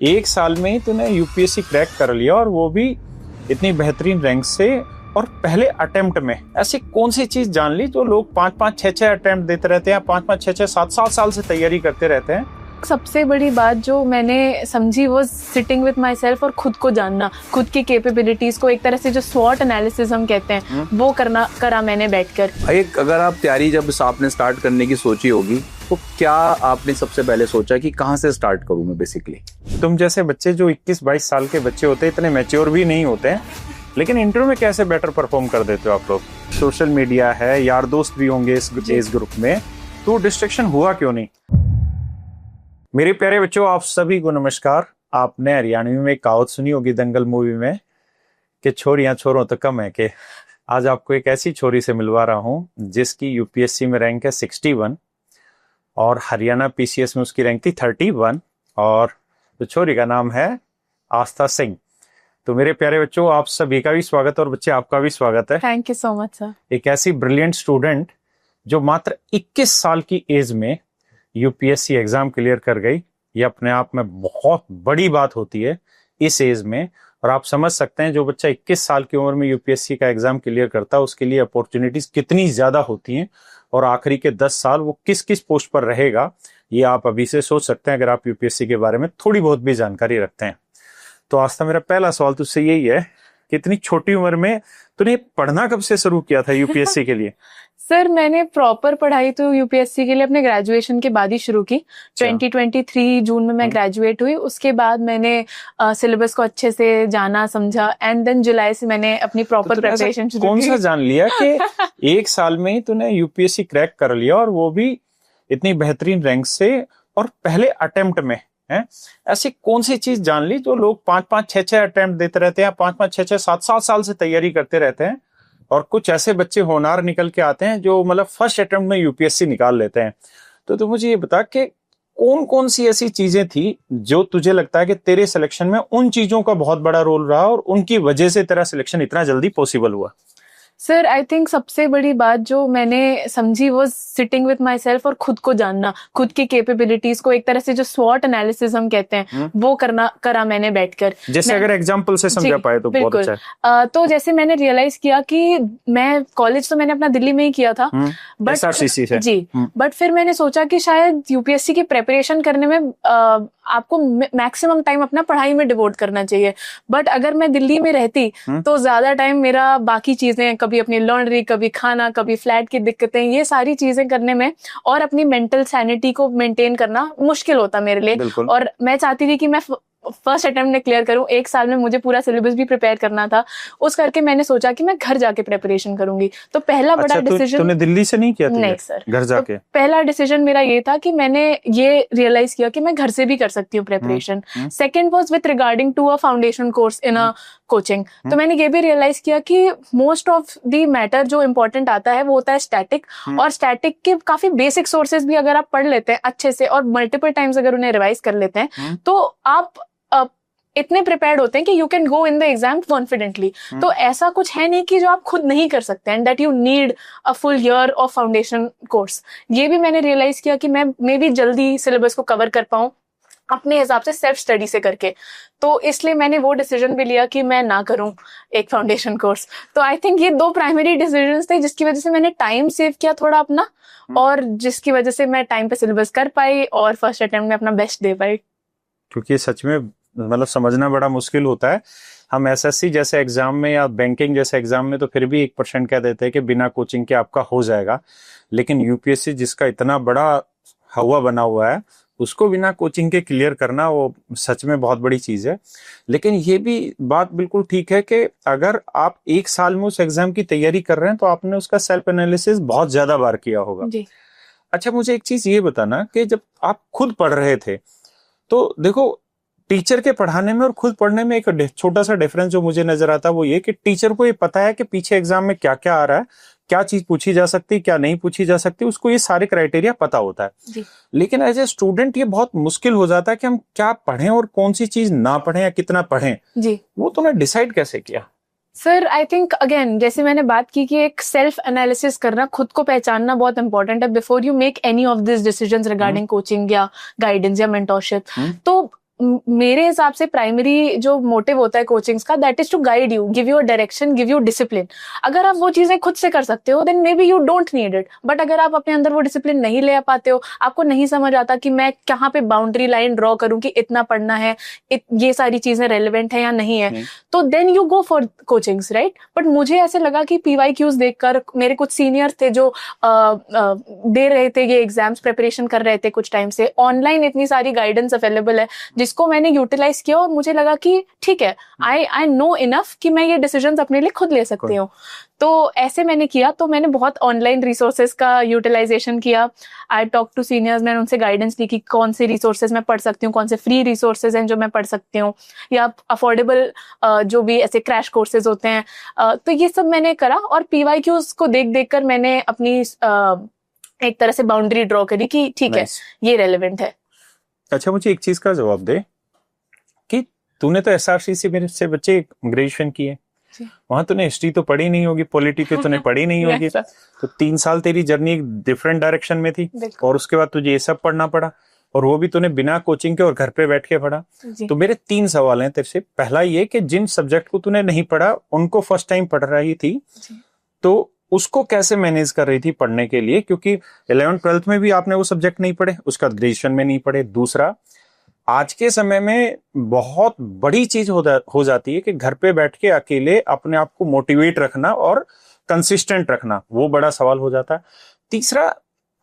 एक साल में ही तूने यूपीएससी क्रैक कर लिया और वो भी इतनी बेहतरीन रैंक से और पहले अटेम्प्ट में। ऐसी कौन सी चीज जान ली जो लोग 5-5, 6-6 अटेम्प्ट देते रहते हैं, 5-5, 6-6, 7-7 साल से तैयारी करते रहते हैं? सबसे बड़ी बात जो मैंने समझी वो सिटिंग विद माई सेल्फ और खुद को जानना, खुद की कैपेबिलिटीज को एक तरह से जो स्वॉट एनालिसिस हम कहते हैं वो करा मैंने बैठकर। एक अगर आप तैयारी जब आपने स्टार्ट करने की सोची होगी तो क्या आपने सबसे पहले सोचा कि कहाँ से स्टार्ट करूँ मैं? बेसिकली तुम जैसे बच्चे जो 21-22 साल के बच्चे होते हैं, इतने मैच्योर भी नहीं होते हैं, लेकिन इंटरव्यू में कैसे बेटर परफॉर्म कर देते हो आप लोग? सोशल मीडिया है, यार दोस्त भी होंगे इस एज ग्रुप में, तो डिस्ट्रैक्शन हुआ क्यों नहीं? मेरे प्यारे बच्चों, आप सभी को नमस्कार। आपने हरियाणवी में एक कहावत सुनी होगी दंगल मूवी में कि छोरियां छोरों तो कम है। कि आज आपको एक ऐसी छोरी से मिलवा रहा हूं जिसकी यूपीएससी में रैंक है 61 और हरियाणा पीसीएस में उसकी रैंक थी 31 और तो छोरी का नाम है आस्था सिंह। तो मेरे प्यारे बच्चों, आप सभी का भी स्वागत है और बच्चे आपका भी स्वागत है। Thank you so much sir. एक ऐसी ब्रिलियंट स्टूडेंट जो मात्र 21 साल की एज में यूपीएससी एग्जाम क्लियर कर गई, ये अपने आप में बहुत बड़ी बात होती है इस एज में। और आप समझ सकते हैं जो बच्चा 21 साल की उम्र में यूपीएससी का एग्जाम क्लियर करता है उसके लिए अपॉर्चुनिटीज कितनी ज्यादा होती हैं और आखिरी के 10 साल वो किस किस पोस्ट पर रहेगा, ये आप अभी से सोच सकते हैं अगर आप यूपीएससी के बारे में थोड़ी बहुत भी जानकारी रखते हैं। तो आस्था, मेरा पहला सवाल तुझसे यही है कि इतनी छोटी उम्र में तूने पढ़ना कब से शुरू किया था यूपीएससी के लिए? सर मैंने प्रॉपर पढ़ाई तो यूपीएससी के लिए अपने ग्रेजुएशन के बाद ही शुरू की। 2023 जून में मैं ग्रेजुएट हुई। उसके बाद मैंने सिलेबस को अच्छे से जाना समझा एंड देन जुलाई से मैंने अपनी प्रॉपर प्रिपरेशन शुरू की। कौन सा जान लिया कि एक साल में ही तूने यूपीएससी क्रैक कर लिया और वो भी इतनी बेहतरीन रैंक से और पहले अटेम्प्ट में है? ऐसी कौन सी चीज जान ली जो लोग 5-5, 6-6 अटेम्प्ट देते रहते हैं, 5-5, 6-6, 7-7 साल से तैयारी करते रहते हैं और कुछ ऐसे बच्चे होनहार निकल के आते हैं जो मतलब फर्स्ट अटेम्प्ट में यूपीएससी निकाल लेते हैं। तो मुझे ये बता कि कौन कौन सी ऐसी चीजें थी जो तुझे लगता है कि तेरे सिलेक्शन में उन चीजों का बहुत बड़ा रोल रहा और उनकी वजह से तेरा सिलेक्शन इतना जल्दी पॉसिबल हुआ? सर आई थिंक सबसे बड़ी बात जो मैंने समझी वो सिटिंग विद माई सेल्फ और खुद को जानना, खुद की कैपेबिलिटीज को एक तरह से जो स्वॉट एनालिसिस हम कहते हैं वो करा मैंने बैठकर। जैसे अगर एग्जाम्पल से समझा पाए तो बहुत अच्छा है। तो जैसे मैंने रियलाइज किया कि मैं कॉलेज तो मैंने अपना दिल्ली में ही किया था बट SRCC से जी बट फिर मैंने सोचा कि शायद यूपीएससी की प्रेपरेशन करने में आपको मैक्सिमम टाइम अपना पढ़ाई में डिवोट करना चाहिए। बट अगर मैं दिल्ली में रहती तो ज्यादा टाइम मेरा बाकी चीजें, कभी अपनी लॉन्ड्री, कभी खाना, कभी फ्लैट की दिक्कतें, ये सारी चीजें करने में और अपनी मेंटल सैनिटी को मेंटेन करना मुश्किल होता मेरे लिए। और मैं चाहती थी कि मैं फर्स्ट अटेम्प्ट में क्लियर करूं। एक साल में मुझे पूरा सिलेबस भी प्रिपेयर करना था। उस करके मैंने सोचा कि मैं घर जाके प्रिपरेशन करूंगी। तो पहला बड़ा डिसीजन। तूने दिल्ली से नहीं किया? नहीं सर, घर जाके। तो पहला डिसीजन मेरा ये था कि मैंने ये रियलाइज किया कि मैं घर से भी कर सकती हूँ preparation. Second was with regarding to a foundation course in a coaching. तो मैंने ये भी रियलाइज किया कि मोस्ट ऑफ द मैटर जो इम्पोर्टेंट आता है वो होता है स्टैटिक, और स्टैटिक के काफी बेसिक सोर्सेज भी अगर आप पढ़ लेते हैं अच्छे से और मल्टीपल टाइम्स अगर उन्हें रिवाइज कर लेते हैं तो आप इतने प्रिपेयर्ड होते हैं कि you can go in the exam confidently. तो ऐसा कुछ है नहीं कि जो आप खुद नहीं कर सकते and that you need a full year of foundation course. ये भी मैंने रियलाइज किया कि मैं मे भी जल्दी सिलेबस को कवर कर पाऊं अपने हिसाब से सेल्फ स्टडी से करके। तो इसलिए मैंने वो डिसीजन भी लिया कि मैं ना करूं एक फाउंडेशन कोर्स। तो आई थिंक ये दो प्राइमरी डिसीजंस थे जिसकी वजह से मैंने टाइम सेव किया थोड़ा अपना और जिसकी वजह से मैं टाइम पे सिलेबस कर पाई और फर्स्ट अटेम्प्ट में अपना बेस्ट दे पाई। क्योंकि सच में मतलब समझना बड़ा मुश्किल होता है। हम एसएससी जैसे एग्जाम में या बैंकिंग जैसे एग्जाम में तो फिर भी 1% कह देते हैं कि बिना कोचिंग के आपका हो जाएगा, लेकिन यूपीएससी जिसका इतना बड़ा हवा बना हुआ है उसको बिना कोचिंग के क्लियर करना वो सच में बहुत बड़ी चीज है। लेकिन ये भी बात बिल्कुल ठीक है कि अगर आप एक साल में उस एग्जाम की तैयारी कर रहे हैं तो आपने उसका सेल्फ एनालिसिस बहुत ज्यादा बार किया होगा जी। अच्छा, मुझे एक चीज ये बताना कि जब आप खुद पढ़ रहे थे तो देखो टीचर के पढ़ाने में और खुद पढ़ने में एक छोटा सा डिफरेंस जो मुझे नजर आता है वो ये कि टीचर को ये पता है कि पीछे एग्जाम में क्या क्या आ रहा है, क्या चीज पूछी जा सकती है, क्या नहीं पूछी जा सकती, उसको ये सारे क्राइटेरिया पता होता है जी। लेकिन एज ए स्टूडेंट ये बहुत मुश्किल हो जाता है कि हम क्या पढ़ें और कौन सी चीज ना पढ़ें या कितना पढ़ें जी। वो तुमने डिसाइड कैसे किया? सर आई थिंक अगेन जैसे मैंने बात की कि एक सेल्फ एनालिसिस करना, खुद को पहचानना बहुत इंपॉर्टेंट है before you make any of this decisions regarding coaching या गाइडेंस या मेंटोरशिप। तो मेरे हिसाब से प्राइमरी जो मोटिव होता है कोचिंग्स का, that is to guide you, give you a direction, give you discipline. अगर आप वो चीजें खुद से कर सकते हो, then maybe you don't need it. But अगर आप अपने अंदर वो डिसिप्लिन नहीं ले पाते हो, आपको नहीं समझ आता कि मैं कहाँ पे बाउंड्री लाइन ड्रॉ करूँ कि इतना पढ़ना है, ये सारी चीजें रेलिवेंट है या नहीं है, तो then you go for coachings, right. But मुझे ऐसे लगा कि PYQs देखकर, मेरे कुछ सीनियर थे जो दे रहे थे ये एग्जाम्स, प्रिपरेशन कर रहे थे कुछ टाइम से, ऑनलाइन इतनी सारी गाइडेंस अवेलेबल है जिसको मैंने यूटिलाइज किया, और मुझे लगा कि ठीक है, आई नो इनफ कि मैं ये डिसीजंस अपने लिए खुद ले सकती हूँ। तो ऐसे मैंने किया। तो मैंने बहुत ऑनलाइन रिसोर्सेज का यूटिलाइजेशन किया। आई टॉक टू सीनियर्स, मैंने उनसे गाइडेंस ली कि कौन से रिसोर्सेज मैं पढ़ सकती हूँ, कौन से फ्री रिसोर्सेज हैं जो मैं पढ़ सकती हूँ, या अफोर्डेबल जो भी ऐसे क्रैश कोर्सेज होते हैं। तो ये सब मैंने करा, और PYQs को देख देख कर मैंने अपनी एक तरह से बाउंड्री ड्रॉ करी कि ठीक है, ये रेलिवेंट है। अच्छा, मुझे एक चीज का जवाब दे कि तूने तो SRC से मेरे से बच्चे ग्रेजुएशन किए, वहां तूने हिस्ट्री तो पढ़ी नहीं होगी, पॉलिटी तो तूने पढ़ी नहीं होगी, तो 3 साल तेरी जर्नी एक डिफरेंट डायरेक्शन में थी, और उसके बाद तुझे ये सब पढ़ना पड़ा, और वो भी तूने बिना कोचिंग के और घर पे बैठ के पढ़ा। तो मेरे 3 सवाल हैं तेरे से। पहला ये कि जिन सब्जेक्ट को तूने नहीं पढ़ा, उनको फर्स्ट टाइम पढ़ रही थी, तो उसको कैसे मैनेज कर रही थी पढ़ने के लिए, क्योंकि 11th-12th में भी आपने वो सब्जेक्ट नहीं पढ़े, उसका ग्रेजुएशन में नहीं पढ़े। दूसरा, आज के समय में बहुत बड़ी चीज हो जाती है कि घर पे बैठ के अकेले अपने आप को मोटिवेट रखना और कंसिस्टेंट रखना, वो बड़ा सवाल हो जाता है। तीसरा,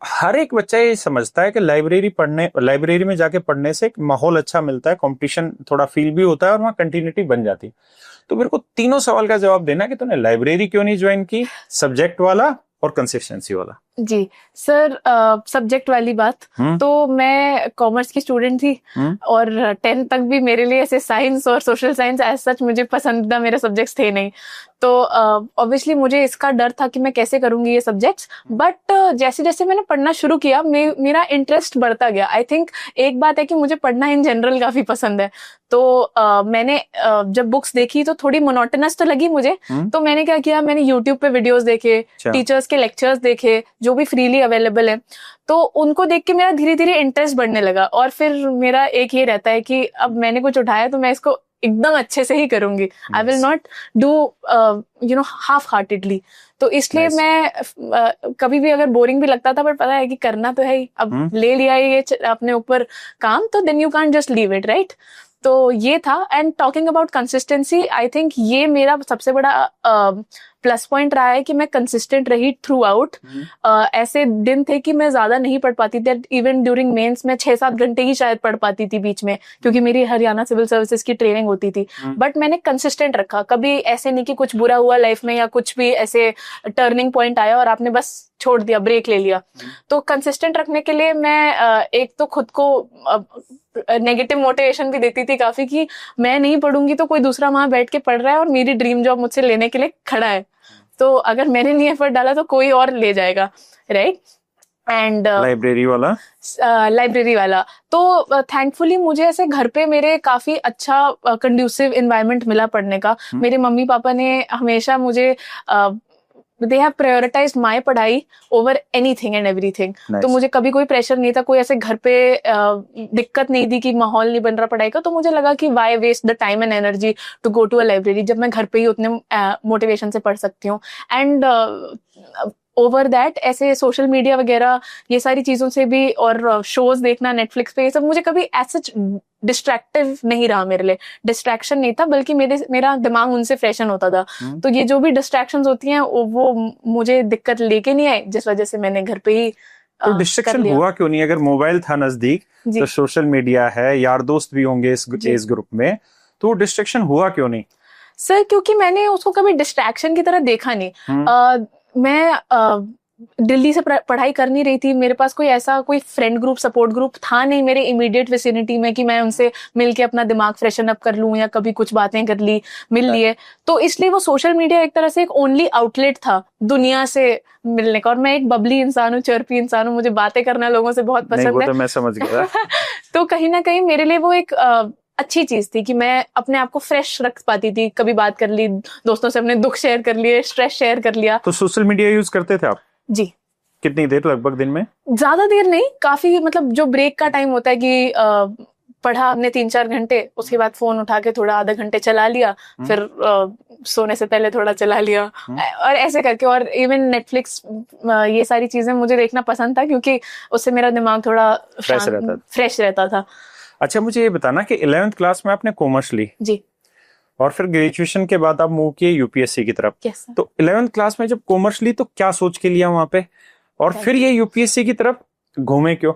हर एक बच्चा ये समझता है कि लाइब्रेरी में जाके पढ़ने से एक माहौल अच्छा मिलता है, कंपटीशन थोड़ा फील भी होता है, और वहाँ कंटिन्यूटी बन जाती है। तो मेरे को तीनों सवाल का जवाब देना कि तूने लाइब्रेरी क्यों नहीं ज्वाइन की, सब्जेक्ट वाला और कंसिस्टेंसी वाला। जी सर, सब्जेक्ट वाली बात, तो मैं कॉमर्स की स्टूडेंट थी, और 10th तक भी मेरे लिए ऐसे साइंस और सोशल साइंस एज सच मुझे पसंदीदा मेरे सब्जेक्ट्स थे नहीं। तो ऑब्वियसली मुझे इसका डर था कि मैं कैसे करूंगी ये सब्जेक्ट्स। बट जैसे जैसे मैंने पढ़ना शुरू किया, मेरा इंटरेस्ट बढ़ता गया। आई थिंक एक बात है कि मुझे पढ़ना इन जनरल काफी पसंद है, तो मैंने जब बुक्स देखी तो थोड़ी मोनोटोनस तो लगी मुझे। तो मैंने क्या किया, मैंने यूट्यूब पे वीडियोस देखे, टीचर्स के लेक्चर्स देखे जो भी फ्रीली अवेलेबल है, तो उनको देख के मेरा धीरे धीरे इंटरेस्ट बढ़ने लगा। और फिर मेरा एक ये रहता है कि अब मैंने कुछ उठाया तो मैं इसको एकदम अच्छे से ही करूंगी। I will not do half heartedly. तो इसलिए मैं कभी भी अगर बोरिंग भी लगता था, पर पता है कि करना तो है ही, अब ले लिया ये अपने ऊपर काम, तो then you can't just leave it, right. तो ये था। And talking about consistency, I think ये मेरा सबसे बड़ा प्लस पॉइंट रहा है कि मैं कंसिस्टेंट रही थ्रू आउट। ऐसे दिन थे कि मैं ज्यादा नहीं पढ़ पाती थी, इवन ड्यूरिंग मेंस में 6-7 घंटे ही शायद पढ़ पाती थी बीच में, क्योंकि मेरी हरियाणा सिविल सर्विसेज की ट्रेनिंग होती थी। बट मैंने कंसिस्टेंट रखा, कभी ऐसे नहीं कि कुछ बुरा हुआ लाइफ में या कुछ भी ऐसे टर्निंग पॉइंट आया और आपने बस छोड़ दिया, ब्रेक ले लिया। तो कंसिस्टेंट रखने के लिए मैं एक तो खुद को नेगेटिव मोटिवेशन भी देती थी काफी, कि मैं नहीं पढ़ूंगी तो कोई दूसरा वहां बैठ के पढ़ रहा है और मेरी ड्रीम जॉब मुझसे लेने के लिए खड़ा है, तो अगर मैंने नहीं एफर्ट डाला तो कोई और ले जाएगा, राइट। एंड लाइब्रेरी वाला तो थैंकफुली मुझे ऐसे घर पे मेरे काफी अच्छा कंड्यूसिव एनवायरनमेंट मिला पढ़ने का। मेरे मम्मी पापा ने हमेशा मुझे they have prioritized my पढ़ाई over anything and everything। तो मुझे कभी कोई प्रेशर नहीं था, कोई ऐसे घर पे दिक्कत नहीं थी कि माहौल नहीं बन रहा पढ़ाई का। तो मुझे लगा कि why waste the time and energy to go to a library, जब मैं घर पे ही उतने मोटिवेशन से पढ़ सकती हूँ। एंड ओवर दैट ऐसे सोशल मीडिया वगैरह ये सारी चीजों से भी, और शोज देखना नेटफ्लिक्स पे, ये सब मुझे कभी एज सच डिस्ट्रैक्टिव नहीं रहा मेरे लिए। डिस्ट्रैक्शन नहीं था, बल्कि मेरा दिमाग उनसे फ्रेशन होता था। तो ये जो भी डिस्ट्रैक्शंस होती हैं वो मुझे दिक्कत लेके नहीं आई, जिस वजह से मैंने घर पे ही तो डिस्ट्रैक्शन हुआ क्यों नहीं? अगर मोबाइल था नजदीक तो सोशल मीडिया है, यार दोस्त भी होंगे इस एज ग्रुप में, तो डिस्ट्रैक्शन हुआ क्यों नहीं? सर क्योंकि मैंने उसको कभी डिस्ट्रैक्शन की तरह देखा नहीं। मैं दिल्ली से पढ़ाई कर नहीं रही थी, मेरे पास कोई ऐसा कोई फ्रेंड ग्रुप, सपोर्ट ग्रुप था नहीं मेरे इमीडिएट विसिनिटी में कि मैं उनसे मिलके अपना दिमाग फ्रेशन अप कर लूं या कभी कुछ बातें कर ली, मिल लिए। तो इसलिए वो सोशल मीडिया एक तरह से एक ओनली आउटलेट था दुनिया से मिलने का। और मैं एक बबली इंसान हूँ, चर्पी इंसान हूँ, मुझे बातें करना लोगों से बहुत पसंद है। तो मैं समझ गया। तो कहीं ना कहीं मेरे लिए वो एक अच्छी चीज थी कि मैं अपने आप को फ्रेश रख पाती थी, कभी बात कर ली, दोस्तों से अपने दुख शेयर कर लिए, स्ट्रेस शेयर कर लिया। तो सोशल मीडिया यूज करते थे आप? जी। कितनी देर लगभग दिन में? ज्यादा देर नहीं, काफी, मतलब जो ब्रेक का टाइम होता है कि पढ़ा हमने 3-4 घंटे, उसके बाद फोन उठा के थोड़ा आधा घंटे चला लिया, फिर सोने से पहले थोड़ा चला लिया, और ऐसे करके। और इवन नेटफ्लिक्स, ये सारी चीजें मुझे देखना पसंद था क्योंकि उससे मेरा दिमाग थोड़ा फ्रेश रहता था। अच्छा, मुझे ये बताना कि 11th क्लास में आपने कॉमर्स ली जी, और फिर ग्रेजुएशन के बाद आप मूव किए यूपीएससी की तरफ। yes, तो 11th क्लास में जब कॉमर्स ली तो क्या सोच के लिया वहां पे, और फिर ये यूपीएससी की तरफ घूमे क्यों?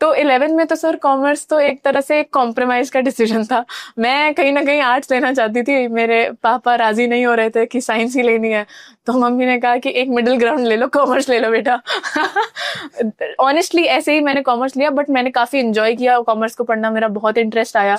तो 11 में तो सर कॉमर्स तो एक तरह से एक कॉम्प्रोमाइज का डिसीजन था। मैं कहीं ना कहीं आर्ट्स लेना चाहती थी, मेरे पापा राजी नहीं हो रहे थे कि साइंस ही लेनी है, तो मम्मी ने कहा कि एक मिडिल ग्राउंड ले लो, कॉमर्स ले लो बेटा। ऑनेस्टली ऐसे ही मैंने कॉमर्स लिया, बट मैंने काफी एंजॉय किया, कॉमर्स को पढ़ना मेरा बहुत इंटरेस्ट आया।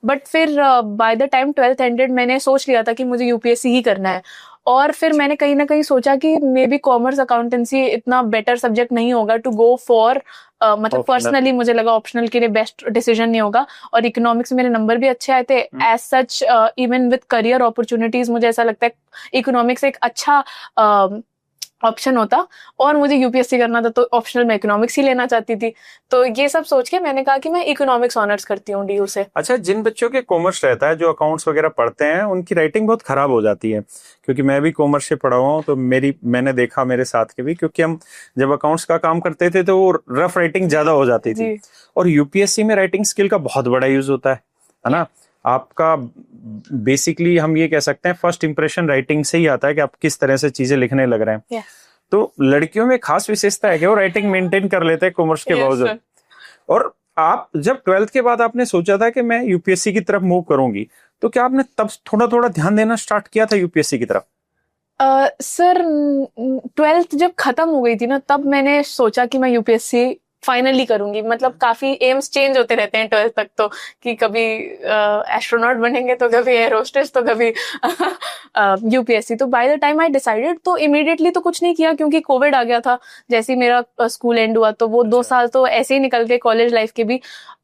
बट फिर by the time 12th ended मैंने सोच लिया था कि मुझे यूपीएससी ही करना है, और फिर मैंने कहीं ना कहीं सोचा कि मे बी कॉमर्स अकाउंटेंसी इतना बेटर सब्जेक्ट नहीं होगा टू गो फॉर, मतलब पर्सनली मुझे लगा ऑप्शनल के लिए बेस्ट डिसीजन नहीं होगा। और इकोनॉमिक्स में मेरे नंबर भी अच्छे आए थे, as such even with career opportunities मुझे ऐसा लगता है इकोनॉमिक्स एक अच्छा ऑप्शन होता, और मुझे यूपीएससी करना था तो ऑप्शनल मैं इकोनॉमिक्स ही लेना चाहती थी। तो ये सब सोच के मैंने कहा कि मैं इकोनॉमिक्स ऑनर्स करती हूँ डीयू से। अच्छा, जिन बच्चों के कॉमर्स रहता है, जो अकाउंट्स वगैरह पढ़ते हैं, उनकी राइटिंग बहुत खराब हो जाती है, क्योंकि मैं भी कॉमर्स से पढ़ा हुआ हूँ, तो मैंने देखा मेरे साथ के भी, क्योंकि हम जब अकाउंट्स का काम करते थे तो वो रफ राइटिंग ज्यादा हो जाती थी, और यूपीएससी में राइटिंग स्किल का बहुत बड़ा यूज होता है ना। आपका बेसिकली हम ये कह सकते हैं फर्स्ट इंप्रेशन राइटिंग से ही आता है कि आप किस तरह से चीजें लिखने लग रहे हैं। तो लड़कियों में खास विशेषता है कि वो राइटिंग मेंटेन कर लेते हैं कॉमर्स के बावजूद। और आप जब 12th के बाद आपने सोचा था कि मैं यूपीएससी की तरफ मूव करूंगी, तो क्या आपने तब थोड़ा थोड़ा ध्यान देना स्टार्ट किया था यूपीएससी की तरफ? सर 12th जब खत्म हो गई थी ना, तब मैंने सोचा कि मैं यूपीएससी फाइनली करूंगी। मतलब काफी एम्स चेंज होते रहते हैं 12th तक, तो कि कभी एस्ट्रोनॉट बनेंगे, तो कभी एयर होस्टेस, तो कभी यूपीएससी। तो by the time I decided, तो इमीडिएटली तो कुछ नहीं किया क्योंकि कोविड आ गया था जैसे ही मेरा स्कूल एंड हुआ, तो वो 2 साल तो ऐसे ही निकल गए, कॉलेज लाइफ के भी।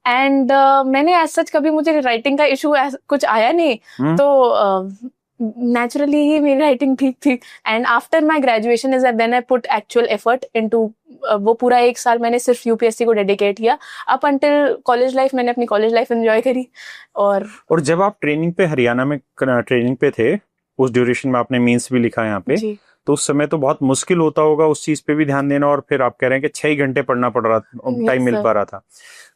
एंड मैंने एज सच कभी मुझे राइटिंग का इशू कुछ आया नहीं, तो नेचुरली ही मेरी राइटिंग ठीक थी। And after my graduation is when I put actual effort into, वो पूरा 1 साल मैंने सिर्फ यूपीएससी को डेडिकेट किया। अप अंटिल कॉलेज लाइफ मैंने अपनी कॉलेज लाइफ एंजॉय करी। और जब आप ट्रेनिंग पे हरियाणा में ट्रेनिंग पे थे, उस ड्यूरेशन में आपने मींस भी लिखा है यहाँ पे, तो उस समय तो बहुत मुश्किल होता होगा उस चीज पे भी ध्यान देना, और फिर आप कह रहे हैं कि 6 घंटे पढ़ना पड़ रहा, टाइम मिल पा रहा था।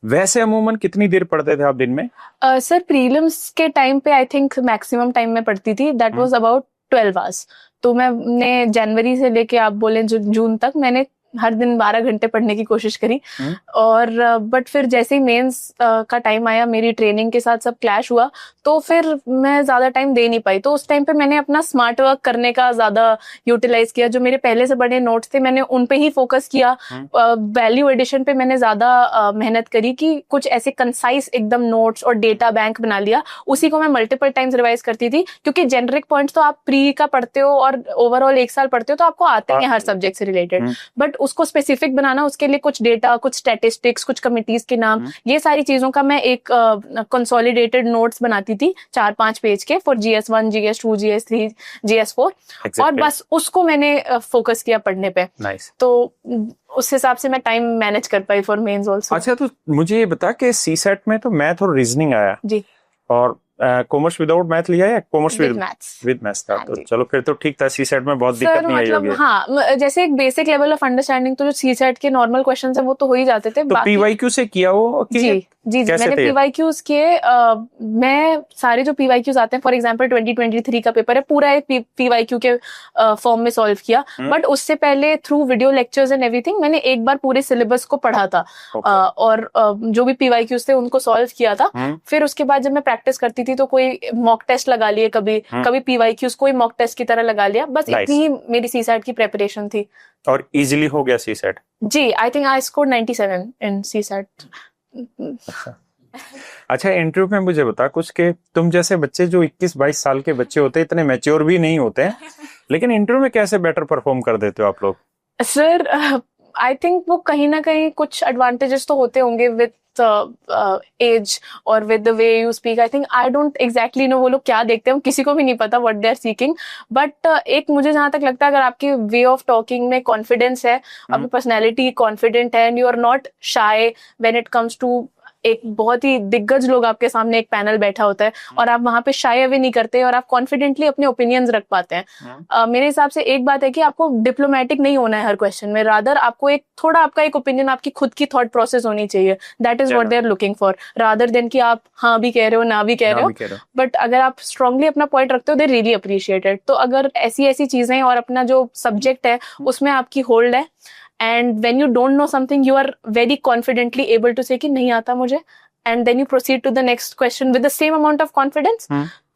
वैसे अमूमन कितनी देर पढ़ते थे आप दिन में? सर प्रीलिम्स के टाइम पे आई थिंक मैक्सिमम टाइम में पढ़ती थी, दैट वाज अबाउट 12 आवर्स। तो मैंने जनवरी से लेके आप बोले जून तक मैंने हर दिन 12 घंटे पढ़ने की कोशिश करी। और बट फिर जैसे ही मेंस का टाइम आया, मेरी ट्रेनिंग के साथ सब क्लैश हुआ, तो फिर मैं ज्यादा टाइम दे नहीं पाई। तो उस टाइम पे मैंने अपना स्मार्ट वर्क करने का ज्यादा यूटिलाइज किया। जो मेरे पहले से बड़े नोट्स थे मैंने उन पे ही फोकस किया। वैल्यू एडिशन पे मैंने ज्यादा मेहनत करी कि कुछ ऐसे कंसाइज एकदम नोट्स और डेटा बैंक बना लिया। उसी को मैं मल्टीपल टाइम्स रिवाइज करती थी, क्योंकि जेनरिक पॉइंट्स तो आप प्री का पढ़ते हो और ओवरऑल 1 साल पढ़ते हो तो आपको आते हैं हर सब्जेक्ट से रिलेटेड, बट उसको स्पेसिफिक बनाना, उसके लिए कुछ डेटा, कुछ स्टैटिस्टिक्स, कुछ कमिटीज के नाम, ये सारी चीजों का मैं एक कंसोलिडेटेड नोट्स बनाती थी 4-5 पेज के for GS1, GS2, GS3, GS4। और बस उसको मैंने फोकस किया पढ़ने पे। तो उस हिसाब से मैं टाइम मैनेज कर पाई फॉर मेंस आल्सो। अच्छा, तो मुझे ये बता कि सीसेट में तो मैथ और रीजनिंग आया जी, और कॉमर्स विदाउट मैथ लिया या कॉमर्स विद मैथ्स था? तो चलो फिर तो ठीक था, सीसेट में बहुत दिक्कत नहीं आई होगी। हाँ, जैसे एक बेसिक लेवल ऑफ अंडरस्टैंडिंग तो जो सीसेट के नॉर्मल क्वेश्चंस है वो तो हो ही जाते थे। तो पीवाईक्यू से किया हो? जी मैंने पीवाईक्यूज किए। मैं सारे जो पीवाईक्यूज आते हैं, फॉर एग्जांपल 2023 का पेपर है, पूरा एक पीवाईक्यू के फॉर्म में सॉल्व किया। बट उससे पहले through video lectures and everything मैंने एक बार पूरे सिलेबस को पढ़ा था। और जो भी पीवाईक्यूज थे उनको सॉल्व किया था। फिर उसके बाद जब मैं प्रैक्टिस करती थी तो कोई मॉक टेस्ट लगा लिए, कभी पीवाईक्यूज कोई मॉक टेस्ट की तरह लगा लिया। बस इतनी ही मेरी सीसेट की प्रेपरेशन थी। और इजीली हो गया सीसेट? जी, I think I scored 97 in CSAT. अच्छा, इंटरव्यू में मुझे बता कुछ कि तुम जैसे बच्चे जो 21-22 साल के बच्चे होते हैं, इतने मैच्योर भी नहीं होते हैं, लेकिन इंटरव्यू में कैसे बेटर परफॉर्म कर देते हो आप लोग? सर आई थिंक वो कहीं ना कहीं कुछ एडवांटेजेस तो होते होंगे विद एज और with the way you speak. I think I don't exactly know वो लोग क्या देखते हैं, किसी को भी नहीं पता what they are seeking. But एक मुझे जहां तक लगता है, अगर आपके वे ऑफ टॉकिंग में कॉन्फिडेंस है, आपकी पर्सनैलिटी कॉन्फिडेंट है, and you are not shy when it comes to एक बहुत ही दिग्गज लोग आपके सामने एक पैनल बैठा होता है और आप वहां पे शाय अवे नहीं करते और आप कॉन्फिडेंटली अपने ओपिनियंस रख पाते हैं। मेरे हिसाब से एक बात है कि आपको डिप्लोमेटिक नहीं होना है हर क्वेश्चन में, रादर आपको एक थोड़ा आपका एक ओपिनियन, आपकी खुद की थॉट प्रोसेस होनी चाहिए। That is what they are looking for, rather than कि आप हाँ भी कह रहे हो ना भी कह रहे हो। बट अगर आप स्ट्रांगली अपना पॉइंट रखते हो, दे रियली अप्रिशिएटेड। तो अगर ऐसी ऐसी चीजें और अपना जो सब्जेक्ट है उसमें आपकी होल्ड है, and when you don't know something you are very confidently able to say कि नहीं आता मुझे, and then you proceed to the next question with the same amount of confidence,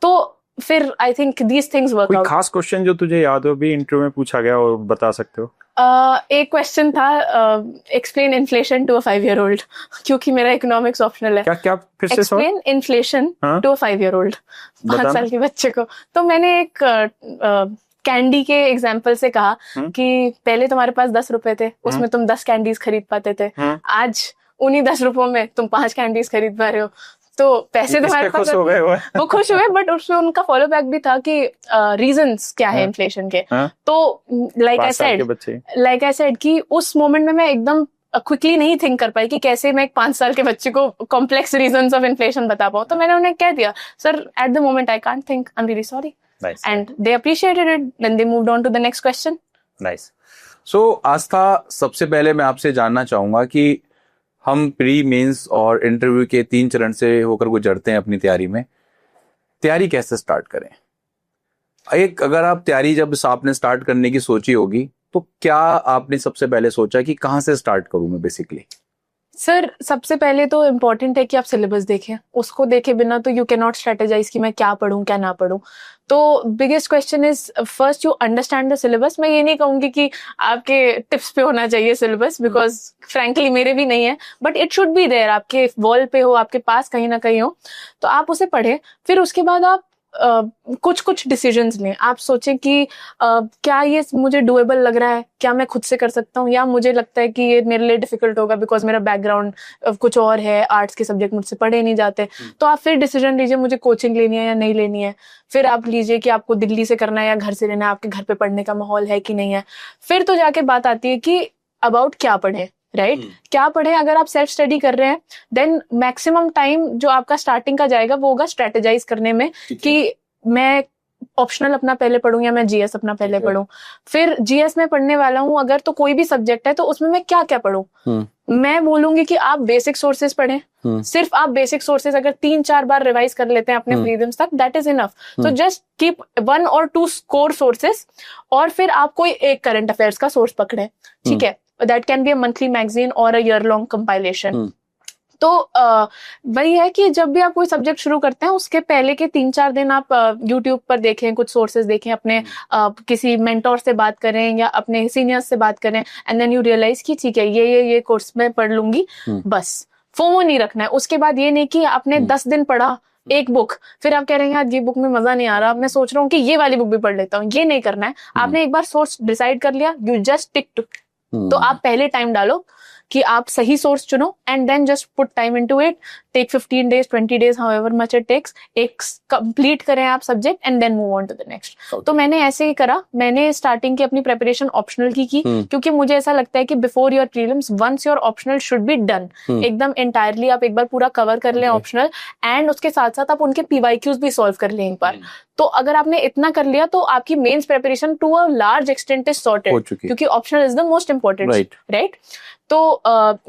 तो फिर I think these things work out. कोई खास question जो तुझे याद हो भी इंटरव्यू में पूछा गया और बता सकते हो? एक क्वेश्चन था, explain inflation to a 5-year-old, क्योंकि मेरा इकोनॉमिक्स ऑप्शनल है। क्या फिर से explain inflation to a 5-year-old, 5 साल के बच्चे को। तो मैंने एक कैंडी के एग्जाम्पल से कहा कि पहले तुम्हारे पास 10 रुपए थे, उसमें तुम 10 कैंडीज खरीद पाते थे, आज उन्हीं 10 रुपयों में तुम 5 कैंडीज खरीद पा रहे हो। तो पैसे तुम्हारे पास, वो खुश हुए, बट उसमें उनका फॉलो बैक भी था कि रीजंस क्या है इन्फ्लेशन के। तो लाइक आई सेड कि उस मोमेंट में मैं एकदम क्विकली नहीं थिंक कर पाई कि कैसे मैं एक 5 साल के बच्चे को कॉम्प्लेक्स रीजंस ऑफ इन्फ्लेशन बता पाऊं। तो मैंने उन्हें कह दिया, sir at the moment I can't think, I am really sorry, and they appreciated it, then they moved on to the next question. Nice. So Astha, सबसे पहले मैं आपसे जानना चाहूंगा कि हम प्री मेंस और इंटरव्यू के 3 चरण से होकर गुजरते हैं अपनी तैयारी में। तैयारी कैसे स्टार्ट करें? एक अगर आप तैयारी जब आपने स्टार्ट करने की सोची होगी तो क्या आपने सबसे पहले सोचा कि कहाँ से स्टार्ट करूं मैं बेसिकली? सर सबसे पहले तो इम्पोर्टेंट है कि आप सिलेबस देखें, उसको देखे बिना तो यू कैन नॉट स्ट्रेटेजाइज कि मैं क्या पढूं क्या ना पढूं। तो biggest question is first you understand the syllabus. मैं ये नहीं कहूंगी कि आपके टिप्स पे होना चाहिए सिलेबस, बिकॉज फ्रैंकली मेरे भी नहीं है, but it should be there, आपके वॉल पे हो, आपके पास कहीं ना कहीं हो, तो आप उसे पढ़े। फिर उसके बाद आप कुछ डिसीजंस लें। आप सोचें कि क्या ये मुझे डुएबल लग रहा है, क्या मैं खुद से कर सकता हूँ, या मुझे लगता है कि ये मेरे लिए डिफिकल्ट होगा बिकॉज मेरा बैकग्राउंड कुछ और है, आर्ट्स के सब्जेक्ट मुझसे पढ़े नहीं जाते। तो आप फिर डिसीजन लीजिए मुझे कोचिंग लेनी है या नहीं लेनी है। फिर आप लीजिए कि आपको दिल्ली से करना है या घर से लेना है, आपके घर पे पढ़ने का माहौल है कि नहीं है। फिर तो जाके बात आती है कि अबाउट क्या पढ़े, राइट क्या पढ़े। अगर आप सेल्फ स्टडी कर रहे हैं देन मैक्सिमम टाइम जो आपका स्टार्टिंग का जाएगा वो होगा स्ट्रेटेजाइज करने में कि मैं ऑप्शनल अपना पहले पढूं या मैं जीएस अपना पहले पढूं। फिर जीएस में पढ़ने वाला हूं अगर, तो कोई भी सब्जेक्ट है तो उसमें मैं क्या क्या पढूं। मैं बोलूंगी कि आप बेसिक सोर्सेज पढ़ें। सिर्फ आप बेसिक सोर्सेज अगर 3-4 बार रिवाइज कर लेते हैं अपने प्रीलिम्स तक, दैट इज इनफ। तो just keep 1 or 2 core sources, और फिर आप कोई एक करंट अफेयर्स का सोर्स पकड़े, ठीक है। That can be a monthly magazine और अ ईयर लॉन्ग कंपाइलेशन। तो वही है कि जब भी आप कोई सब्जेक्ट शुरू करते हैं उसके पहले के 3-4 दिन आप यूट्यूब पर देखें, कुछ सोर्सेज देखें, अपने किसी मेंटोर से बात करें या अपने सीनियर्स से बात करें, एंड देन यू रियलाइज कि ठीक है ये कोर्स में पढ़ लूंगी, बस फोमो नहीं रखना है। उसके बाद ये नहीं कि आपने 10 दिन पढ़ा एक बुक, फिर आप कह रहे हैं यार ये बुक में मजा नहीं आ रहा, मैं सोच रहा हूँ कि ये वाली बुक भी पढ़ लेता हूँ। ये नहीं करना है। आपने एक बार सोर्स डिसाइड कर लिया, यू जस्ट टिक टू। तो आप पहले टाइम डालो कि आप सही सोर्स चुनो, and then just put time into it, take 15 days 20 days however much it takes, एक कंप्लीट करें आप subject and then move on to the next. तो मैंने ऐसे ही करा। मैंने स्टार्टिंग की अपनी प्रिपरेशन ऑप्शनल की क्योंकि मुझे ऐसा लगता है कि before your prelims once your optional should be done, एकदम एंटायरली आप एक बार पूरा कवर कर लें ऑप्शनल, एंड उसके साथ साथ आप उनके पीवाईक्यूज भी सॉल्व कर लें एक बार। तो अगर आपने इतना कर लिया तो आपकी mains preparation to a large extent is sorted, क्योंकि optional is the most important, right. तो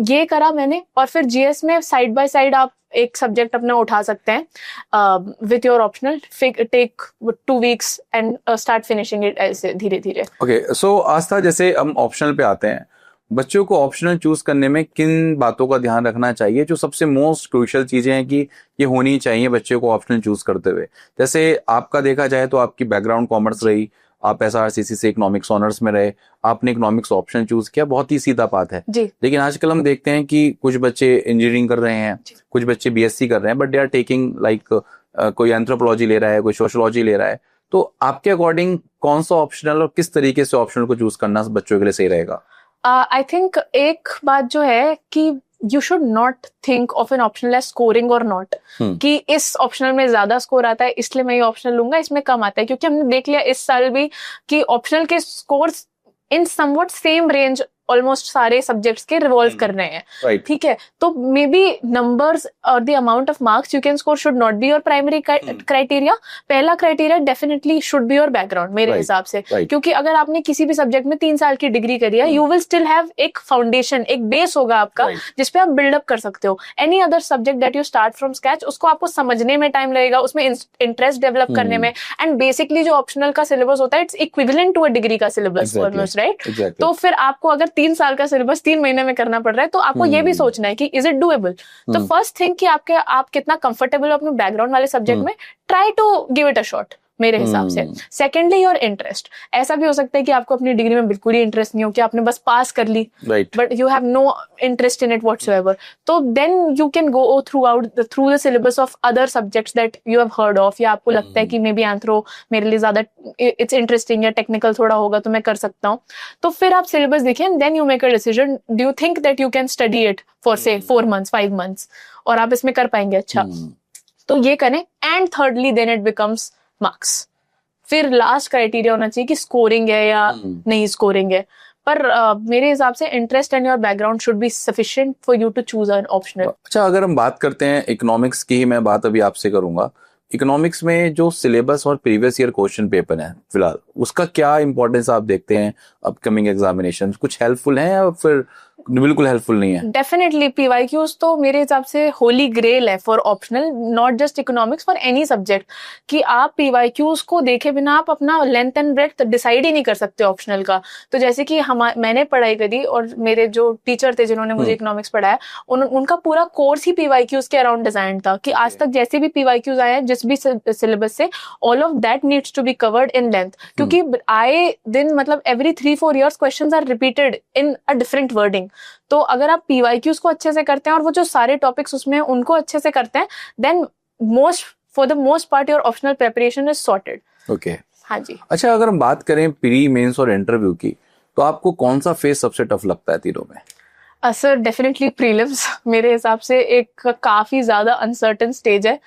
ये करा मैंने, और फिर जीएस में साइड बाय साइड आप एक सब्जेक्ट अपना उठा सकते हैं with your optional, take 2 weeks and start finishing it ऐसे धीरे धीरे। ओके, सो आस्था, जैसे हम ऑप्शनल पे आते हैं, बच्चों को ऑप्शनल चूज करने में किन बातों का ध्यान रखना चाहिए, जो सबसे मोस्ट क्रूशियल चीजें हैं कि ये होनी चाहिए बच्चे को ऑप्शनल चूज करते हुए? जैसे आपका देखा जाए तो आपकी बैकग्राउंड कॉमर्स रही, आप एसआरसीसी से इकोनॉमिक्स ऑनर्स में रहे, आपने इकोनॉमिक्स ऑप्शन चूज किया, बहुत ही सीधा बात है जी। लेकिन आजकल हम देखते हैं कि कुछ बच्चे इंजीनियरिंग कर रहे हैं, कुछ बच्चे बीएससी कर रहे हैं, but they are taking like कोई एंथ्रोपोलॉजी ले रहा है, कोई सोशियोलॉजी ले रहा है। तो आपके अकॉर्डिंग कौन सा ऑप्शनल और किस तरीके से ऑप्शनल को चूज करना बच्चों के लिए सही रहेगा? आई थिंक एक बात जो है कि you should not think of an optional as scoring और नॉट, कि इस ऑप्शनल में ज्यादा स्कोर आता है इसलिए मैं ये ऑप्शनल लूंगा, इसमें कम आता है। क्योंकि हमने देख लिया इस साल भी कि ऑप्शनल के scores in somewhat same range almost सारे सब्जेक्ट्स के रिवॉल्व कर रहे हैं, राइट, ठीक है, तो मे बी नंबर्स और the amount of marks you can score should not be your primary criteria. पहला criteria definitely should be your background मेरे Right, हिसाब से, right. क्योंकि अगर आपने किसी भी सब्जेक्ट में 3 साल की डिग्री करी है, यू विल स्टिल हैव एक फाउंडेशन, एक बेस होगा आपका Right. जिसपे आप बिल्डअप कर सकते हो. Any other subject that you start from scratch, उसको आपको समझने में टाइम लगेगा, उसमें इंटरेस्ट डेवलप करने में. एंड बेसिकली जो ऑप्शनल का सिलेबस होता है, it's equivalent to a degree का सिलेबस ऑलमोस्ट, राइट. तो फिर आपको अगर 3 साल का सिलेबस 3 महीने में करना पड़ रहा है, तो आपको ये भी सोचना है कि इज इट डूएबल. तो फर्स्ट थिंग कि आप कितना कंफर्टेबल हो अपने बैकग्राउंड वाले सब्जेक्ट में, try to give it a shot मेरे हिसाब से. Secondly your interest. ऐसा भी हो सकता है कि आपको अपनी डिग्री में बिल्कुल ही इंटरेस्ट नहीं हो, कि आपने बस पास कर ली, but you have no interest in it whatsoever. तो then you can go through the syllabus of other subjects that you have heard of, या आपको लगता है कि मे बी एंथ्रो मेरे लिए ज्यादा इट्स इंटरेस्टिंग या टेक्निकल थोड़ा होगा तो मैं कर सकता हूँ. तो फिर आप सिलेबस देखिए and then you make a decision. Do you think that you can study it for say 4 months 5 months और आप इसमें कर पाएंगे अच्छा, तो ये करें. And thirdly then it becomes marks. फिर लास्ट क्राइटेरिया होना चाहिए कि स्कोरिंग है या नहीं स्कोरिंग है. पर मेरे हिसाब से interest and your background should be sufficient for you to choose an optional. अच्छा, अगर हम बात करते हैं इकोनॉमिक्स की ही मैं बात अभी आपसे करूंगा. इकोनॉमिक्स में जो सिलेबस और प्रीवियस ईयर क्वेश्चन पेपर है फिलहाल, उसका क्या इंपॉर्टेंस आप देखते हैं अपकमिंग एग्जामिनेशन? कुछ हेल्पफुल है या फिर बिल्कुल हेल्पफुल नहीं है? डेफिनेटली पीवाईक्यूज तो मेरे हिसाब से होली ग्रेल है for optional, not just economics, for any subject. कि आप पीवाईक्यूज को देखे बिना आप अपना लेंथ एंड ब्रेड्थ डिसाइड ही नहीं कर सकते ऑप्शनल का. तो जैसे कि मैंने पढ़ाई करी और मेरे जो टीचर थे जिन्होंने मुझे इकोनॉमिक्स पढ़ाया, उनका पूरा कोर्स ही पीवाईक्यूज के अराउंड डिजाइन था. कि आज तक जैसे भी पीवाईक्यूज आए हैं जिस भी सिलेबस से, all of that needs to be covered in length. क्योंकि आए दिन मतलब every 3-4 years questions are repeated in a different wording. तो अगर आप पीवाईक्यूज को अच्छे से करते हैं और वो जो सारे टॉपिक्स उसमें उनको अच्छे से करते हैं, then for the most part your optional preparation is sorted. Okay, हाँ जी. अच्छा, अगर हम बात करें प्री, मेंस और इंटरव्यू की, तो आपको कौन सा फेज सबसे टफ लगता है तीनों में? सर डेफिनेटली प्रीलिम्स मेरे हिसाब से एक काफी ज्यादा अनसर्टेन स्टेज है.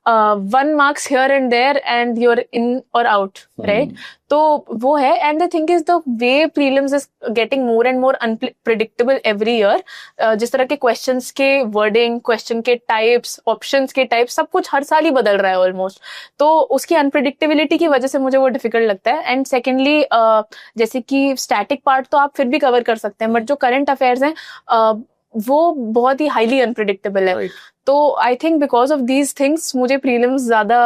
1 marks here and there and you're in और आउट, राइट. तो वो है. And the thing is the way prelims is getting more and more unpredictable every year. जिस तरह के क्वेश्चंस के वर्डिंग, क्वेश्चन के टाइप्स, ऑप्शंस के टाइप्स, सब कुछ हर साल ही बदल रहा है ऑलमोस्ट. तो उसकी अनप्रिडिक्टेबिलिटी की वजह से मुझे वो डिफिकल्ट लगता है. एंड सेकेंडली जैसे कि स्टैटिक पार्ट तो आप फिर भी कवर कर सकते हैं, बट जो करंट अफेयर्स हैं वो बहुत ही हाईली अनप्रिडिक्टेबल है. Right. तो I think because of these things मुझे प्रीलिम्स ज्यादा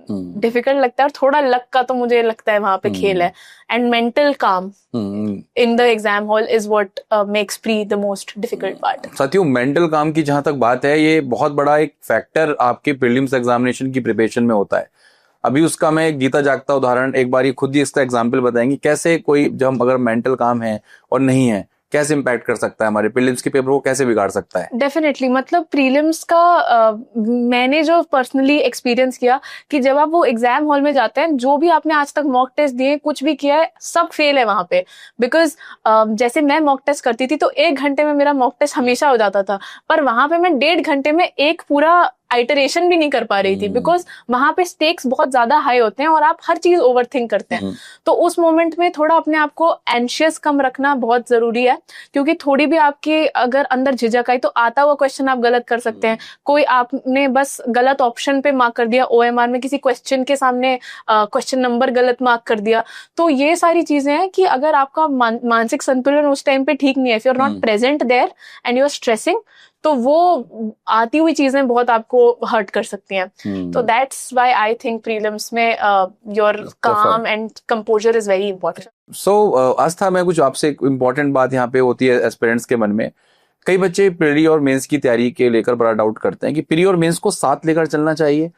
डिफिकल्ट लगता है. और थोड़ा लक का तो मुझे लगता है वहां पे खेल है. एंड मेंटल काम in the exam hall is what makes pre the most difficult part. साथियों, मेंटल काम की जहां तक बात है, ये बहुत बड़ा एक फैक्टर आपके प्रीलिम्स एग्जामिनेशन की प्रिपरेशन में होता है. अभी उसका मैं गीता जागता उदाहरण एक बार खुद ही इसका एग्जाम्पल बताएंगे, कैसे कोई जब अगर मेंटल काम है और नहीं है, कैसे इम्पैक्ट कर सकता है हमारे प्रीलिम्स के पेपर को, कैसे बिगाड़ सकता है? डेफिनेटली मतलब प्रीलिम्स का मैंने जो पर्सनली एक्सपीरियंस किया कि जब आप वो एग्जाम हॉल में जाते हैं, जो भी आपने आज तक मॉक टेस्ट दिए, कुछ भी किया है, सब फेल है वहां पे. बिकॉज जैसे मैं मॉक टेस्ट करती थी तो 1 घंटे में मेरा मॉक टेस्ट हमेशा हो जाता था, पर वहां पे मैं 1.5 घंटे में एक पूरा आइटरेशन भी नहीं कर पा रही थी. बिकॉज वहां पे स्टेक्स बहुत ज्यादा हाई होते हैं और आप हर चीज ओवरथिंक करते हैं. तो उस मोमेंट में थोड़ा अपने आप को एंशियस कम रखना बहुत जरूरी है. क्योंकि थोड़ी भी आपके अगर अंदर झिझक आई तो आता हुआ क्वेश्चन आप गलत कर सकते हैं. कोई आपने बस गलत ऑप्शन पे मार्क कर दिया, OMR में किसी क्वेश्चन के सामने क्वेश्चन नंबर गलत मार्क कर दिया. तो ये सारी चीजें हैं कि अगर आपका मानसिक संतुलन उस टाइम पे ठीक नहीं है, if you are not present there and you are stressing, तो वो आती हुई चीजें बहुत आपको हर्ट कर सकती हैं. तो that's why I think prelims में your calm and composure is very important. So Astha, मैं कुछ आपसे एक इम्पोर्टेंट बात यहाँ पे होती है एस्पिरेंट्स के मन में. कई बच्चे प्री और मेंस की तैयारी के लेकर बड़ा डाउट करते हैं कि प्री और मेंस को साथ लेकर चलना चाहिए,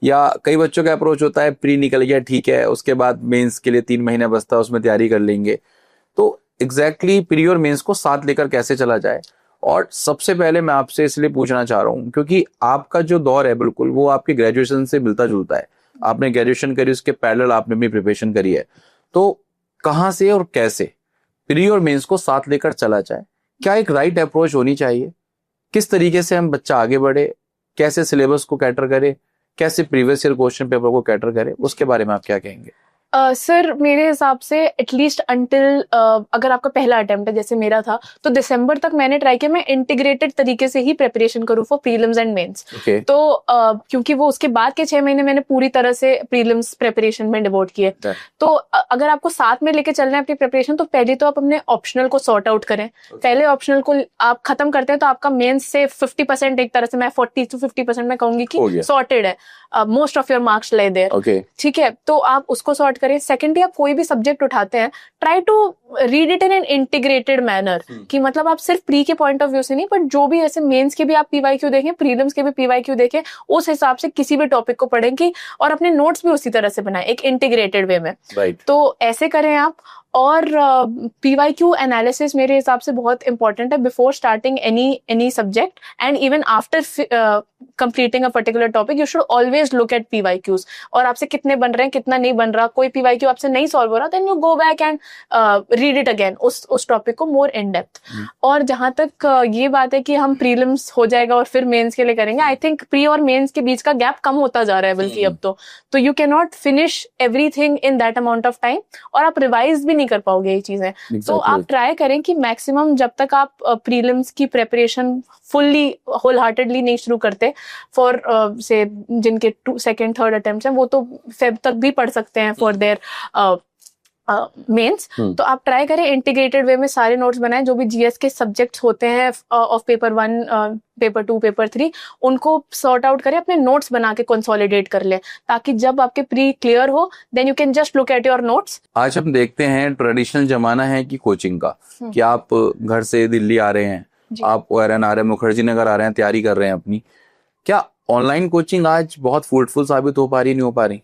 या कई बच्चों का अप्रोच होता है प्री निकल गया ठीक है, उसके बाद मेंस के लिए 3 महीने बचता है, उसमें तैयारी कर लेंगे. तो एग्जैक्टली प्री और मेंस को साथ लेकर कैसे चला जाए? और सबसे पहले मैं आपसे इसलिए पूछना चाह रहा हूं क्योंकि आपका जो दौर है बिल्कुल वो आपके ग्रेजुएशन से मिलता जुलता है. आपने ग्रेजुएशन करी, उसके पैरेलल आपने भी प्रिपरेशन करी है. तो कहां से और कैसे प्री और मेंस को साथ लेकर चला जाए? क्या एक राइट अप्रोच होनी चाहिए? किस तरीके से हम बच्चा आगे बढ़े? कैसे सिलेबस को कैटर करे? कैसे प्रीवियस ईयर क्वेश्चन पेपर को कैटर करे? उसके बारे में आप क्या कहेंगे? सर मेरे हिसाब से एटलीस्ट अंटिल अगर आपका पहला अटेम्प्ट है जैसे मेरा था, तो दिसंबर तक मैंने ट्राई किया मैं इंटीग्रेटेड तरीके से ही प्रिपरेशन करूँ फॉर प्रीलिम्स एंड मेंस। तो क्योंकि वो उसके बाद के 6 महीने मैंने पूरी तरह से प्रीलिम्स प्रिपरेशन में डिवोट किए। तो अगर आपको साथ में लेके चलना है अपनी प्रिपरेशन, तो पहले तो आप अपने ऑप्शनल को सॉर्ट आउट करें। पहले ऑप्शनल को आप खत्म करते हैं तो आपका मेंस से 50% एक तरह से मैं 40 to 50% मैं कहूंगी कि सॉर्टेड है। Most of your marks lay their, ठीक है, तो आप उसको सॉर्ट करें। सेकेंडली, आप कोई भी सब्जेक्ट उठाते हैं, try to read it in an integrated manner, कि मतलब आप सिर्फ प्री के पॉइंट ऑफ व्यू से नहीं, बट जो भी ऐसे मेंस के भी आप पीवाईक्यू देखें, प्रीलिम्स के भी पीवाईक्यू देखें, उस हिसाब से किसी भी टॉपिक को पढ़ेंगे और अपने नोट्स भी उसी तरह से बनाएं एक इंटीग्रेटेड वे में। तो ऐसे करें आप। और पीवाईक्यू एनालिसिस मेरे हिसाब से बहुत इंपॉर्टेंट है before starting any subject, and even after completing a particular topic you should always look at PYQs, और आपसे कितने बन रहे हैं, कितना नहीं बन रहा। कोई पीवाईक्यू आपसे नहीं सॉल्व हो रहा, then you go back and read it again, उस टॉपिक को मोर इन डेप्थ। और जहां तक ये बात है कि हम प्रीलिम्स हो जाएगा और फिर मेंस के लिए करेंगे, आई थिंक प्री और मेंस के बीच का गैप कम होता जा रहा है बल्कि अब तो you can not finish everything in that amount of time, और आप रिवाइज भी नहीं कर पाओगे ये चीजें। तो आप ट्राई करें कि मैक्सिमम जब तक आप प्रीलिम्स की प्रिपरेशन फुल्ली होल हार्टेडली नहीं शुरू करते, फॉर से जिनके सेकंड थर्ड अटेम्प्ट हैं, वो तो फेब तक भी पढ़ सकते हैं फॉर देयर मेंस। तो आप ट्राई करें इंटीग्रेटेड वे में सारे नोट्स बनाएं, जो भी जीएस के सब्जेक्ट्स होते हैं ऑफ पेपर 1, पेपर 2, पेपर 3, उनको सॉर्ट आउट करें, अपने नोट्स बना के कंसोलिडेट कर लें, ताकि जब आपके प्री क्लियर हो then you can just look at your notes. आज हम देखते हैं ट्रेडिशनल जमाना है कि कोचिंग का, कि आप घर से दिल्ली आ रहे हैं, आप ORN आ रहे हैं, मुखर्जी नगर आ रहे हैं, तैयारी कर रहे हैं अपनी, क्या ऑनलाइन कोचिंग आज बहुत फ्रूटफुल साबित हो पा रही, नहीं हो पा रही?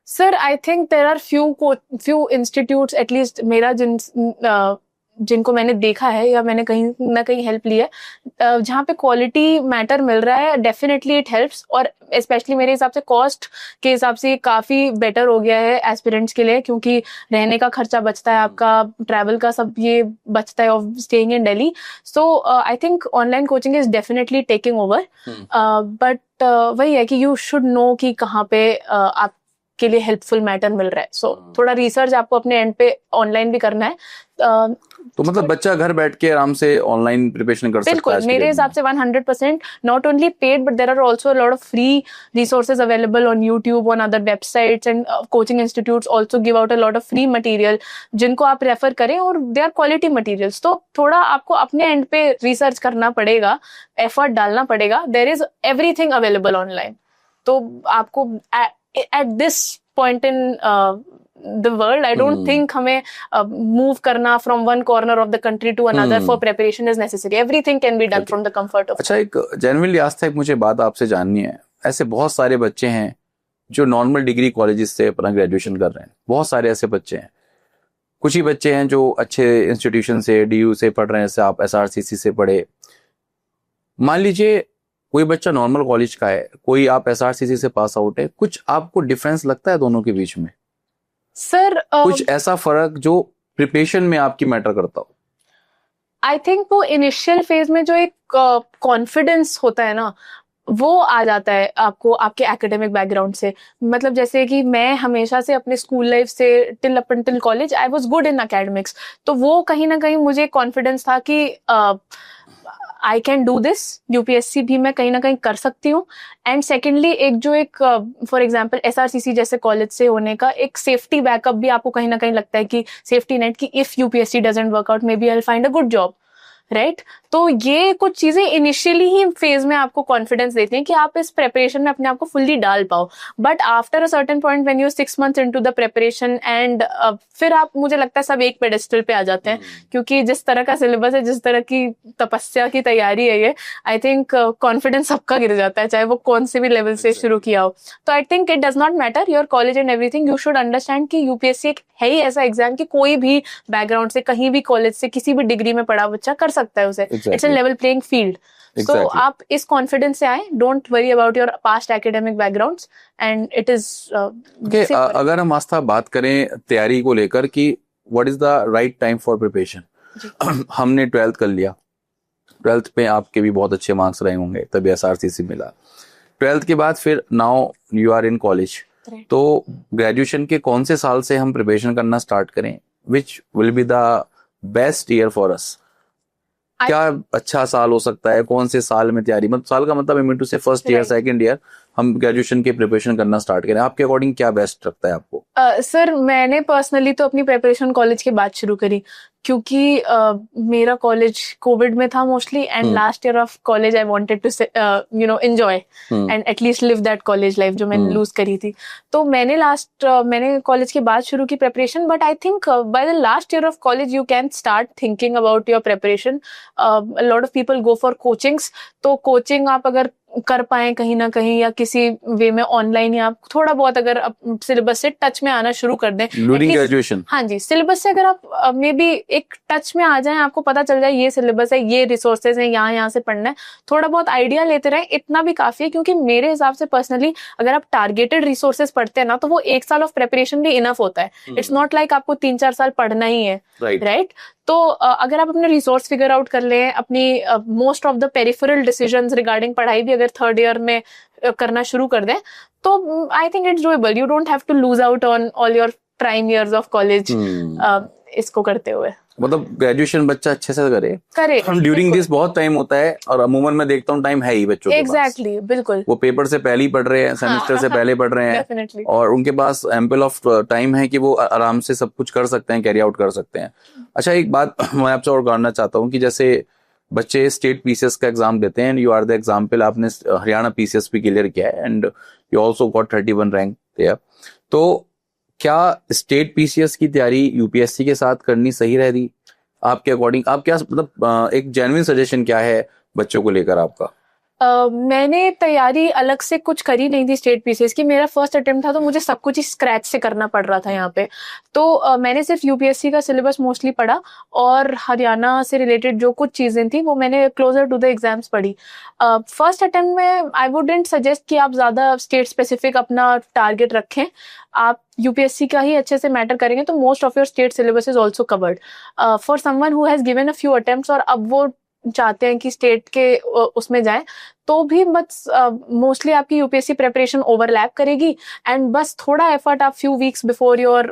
Sir I think there are few institutes, at least मेरा जिनको मैंने देखा है या मैंने कहीं ना कहीं हेल्प ली है, जहाँ पे क्वालिटी मैटर मिल रहा है, डेफिनेटली इट हेल्प्स। और स्पेशली मेरे हिसाब से कॉस्ट के हिसाब से काफी बेटर हो गया है एस्पिरेंट्स के लिए, क्योंकि रहने का खर्चा बचता है, आपका ट्रैवल का सब ये बचता है of staying in Delhi. So I think online coaching is definitely taking over, but वही है कि यू शुड नो कि कहाँ पे आप के लिए हेल्पफुल मैटर मिल रहा है। सो थोड़ा रिसर्च आपको अपने एंड पे ऑनलाइन भी करना है। तो मतलब बच्चा घर बैठ के आराम से ऑनलाइन प्रिपरेशन कर सकता है? बिल्कुल, मेरे हिसाब से 100%, not only paid but there are also a lot of free resources available on YouTube, on other websites, and coaching institutes also give out a lot of free material, जिनको आप refer करें, और दे आर क्वालिटी मटेरियल्स। तो थोड़ा आपको अपने and पे research करना पड़ेगा, एफर्ट डालना पड़ेगा। There is everything available online. तो आपको at this point in the world, I don't think हमें move करना from one corner of the country to another for preparation is necessary. Everything can be done from the comfort of. अच्छा, एक genuinely आस्था, एक मुझे बात आपसे जाननी है। ऐसे बहुत सारे बच्चे हैं जो नॉर्मल डिग्री कॉलेजेस से अपना ग्रेजुएशन कर रहे हैं, बहुत सारे ऐसे बच्चे हैं। कुछ ही बच्चे हैं जो अच्छे इंस्टीट्यूशन से, DU से पढ़ रहे हैं, जैसे आप SRCC से पढ़े। मान लीजिए कोई बच्चा नॉर्मल कॉलेज का है, कोई आप SRCC से पास आउट है, कुछ आपको डिफरेंस लगता है दोनों के बीच में? सर कुछ ऐसा फर्क जो प्रिपरेशन में आपकी मैटर करता हो? आई थिंक वो इनिशियल फेज में जो एक कॉन्फिडेंस होता है ना, वो आ जाता है आपको आपके एकेडमिक बैकग्राउंड से। मतलब जैसे कि मैं हमेशा से अपने स्कूल लाइफ से till college I was good in academics, तो वो कहीं ना कहीं मुझे कॉन्फिडेंस था कि I can do this, UPSC भी मैं कहीं ना कहीं कर सकती हूँ। एंड सेकेंडली एक फॉर एग्जांपल SRCC जैसे कॉलेज से होने का एक सेफ्टी बैकअप भी आपको कहीं ना कहीं लगता है कि सेफ्टी नेट, कि if UPSC doesn't work out maybe I will find a good job, right? तो ये कुछ चीजें इनिशियली ही फेज में आपको कॉन्फिडेंस देती हैं कि आप इस प्रिपरेशन में अपने आप को फुल्ली डाल पाओ। But after a certain point when you 6 months into the preparation and फिर आप, मुझे लगता है सब एक पेडेस्टल पे आ जाते हैं, क्योंकि जिस तरह का सिलेबस है, जिस तरह की तपस्या की तैयारी है ये, आई थिंक कॉन्फिडेंस सबका गिर जाता है, चाहे वो कौन से भी लेवल से शुरू किया हो। तो I think it does not matter your college and everything, you should understand कि यूपीएससी एक है ही ऐसा एग्जाम कि कोई भी बैकग्राउंड से, कहीं भी कॉलेज से, किसी भी डिग्री में पढ़ा बच्चा कर सकता है उसे। It's a level playing field. So आप इस कॉन्फिडेंस से आए, don't worry about your past academic backgrounds, and it is अगर हम आस्था बात करें तैयारी को लेकर कि what is the right time for preparation, हमने 12th कर लिया, 12th पे आपके भी बहुत अच्छे मार्क्स रहे होंगे, तभी SRCC मिला। 12th के बाद फिर now you are in college, Right. तो ग्रेजुएशन के कौन से साल से हम प्रिपरेशन करना स्टार्ट करें, which will be the best year for us? क्या अच्छा साल हो सकता है, कौन से साल में तैयारी, मतलब साल का मतलब आई मीन टू से फर्स्ट ईयर सेकंड ईयर हम ग्रेजुएशन की प्रिपरेशन करना स्टार्ट करें, आपके अकॉर्डिंग क्या बेस्ट लगता है आपको? सर मैंने पर्सनली तो अपनी प्रिपरेशन कॉलेज के बाद शुरू करी, क्योंकि मेरा कॉलेज कोविड में था mostly, and last year of college I wanted to enjoy and at least live that college life जो मैंने लूज करी थी। तो मैंने कॉलेज के बाद शुरू की preparation, but I think by the last year of college you can start thinking about your preparation. Lot of people go for coachings, तो कोचिंग आप अगर कर पाए कहीं ना कहीं या किसी वे में ऑनलाइन, या आप थोड़ा बहुत अगर सिलेबस से टच में आना शुरू कर दें ड्यूरिंग ग्रेजुएशन। हाँ जी, सिलेबस से अगर आप मे बी एक टच में आ जाएं, आपको पता चल जाए ये सिलेबस है, ये रिसोर्सेज हैं, यहाँ से पढ़ना है, थोड़ा बहुत आइडिया लेते रहें, इतना भी काफी है। क्योंकि मेरे हिसाब से पर्सनली अगर आप टारगेटेड रिसोर्सेज पढ़ते हैं ना, तो वो 1 साल ऑफ प्रिपरेशन भी इनफ होता है। इट्स नॉट लाइक आपको 3-4 साल पढ़ना ही है, राइट? तो अगर आप अपने रिसोर्स फिगर आउट कर लें, अपनी most of the peripheral decisions regarding पढ़ाई भी अगर थर्ड ईयर में करना शुरू कर दें, तो I think it's doable. You don't have to lose out on all your prime years of college इसको करते हुए। मतलब ग्रेजुएशन बच्चा अच्छे से करे हम ड्यूरिंग दिस बहुत टाइम होता है, और अमूमन मैं देखता हूँ टाइम है ही बच्चों के पास। एग्जैक्टली, बिल्कुल। वो पेपर से पहले ही पढ़ रहे हैं, सेमेस्टर से पहले पढ़ रहे हैं, Definitely. और उनके पास एम्पल ऑफ टाइम है कि वो आराम से सब कुछ कर सकते हैं, कैरी आउट कर सकते हैं। अच्छा, एक बात मैं आपसे और जानना चाहता हूँ कि जैसे बच्चे स्टेट पीसीएस का एग्जाम देते हैं, यू आर द एग्जाम्पल, आपने हरियाणा पीसीएस भी क्लियर किया है and you also got 31 rank there. तो क्या स्टेट पीसीएस की तैयारी यूपीएससी के साथ करनी सही रहेगी आपके अकॉर्डिंग? आप क्या मतलब एक जेन्युइन सजेशन क्या है बच्चों को लेकर आपका? मैंने तैयारी अलग से कुछ करी नहीं थी स्टेट पीसीएस की। मेरा फर्स्ट अटेम्प्ट था, तो मुझे सब कुछ ही स्क्रैच से करना पड़ रहा था यहाँ पे। तो मैंने सिर्फ यूपीएससी का सिलेबस मोस्टली पढ़ा, और हरियाणा से रिलेटेड जो कुछ चीजें थी वो मैंने क्लोजर टू द एग्जाम्स पढ़ी। फर्स्ट अटेम्प्ट में आई वुडंट सजेस्ट कि आप ज्यादा स्टेट स्पेसिफिक अपना टारगेट रखें। आप यूपीएससी का ही अच्छे से मैटर करेंगे तो most of your state syllabus is also covered. For someone who has given a few attempts और अब वो चाहते हैं कि स्टेट के उसमें जाएं, तो भी बस मोस्टली आपकी यूपीएससी प्रिपरेशन ओवरलैप करेगी, एंड बस थोड़ा एफर्ट आप few weeks before your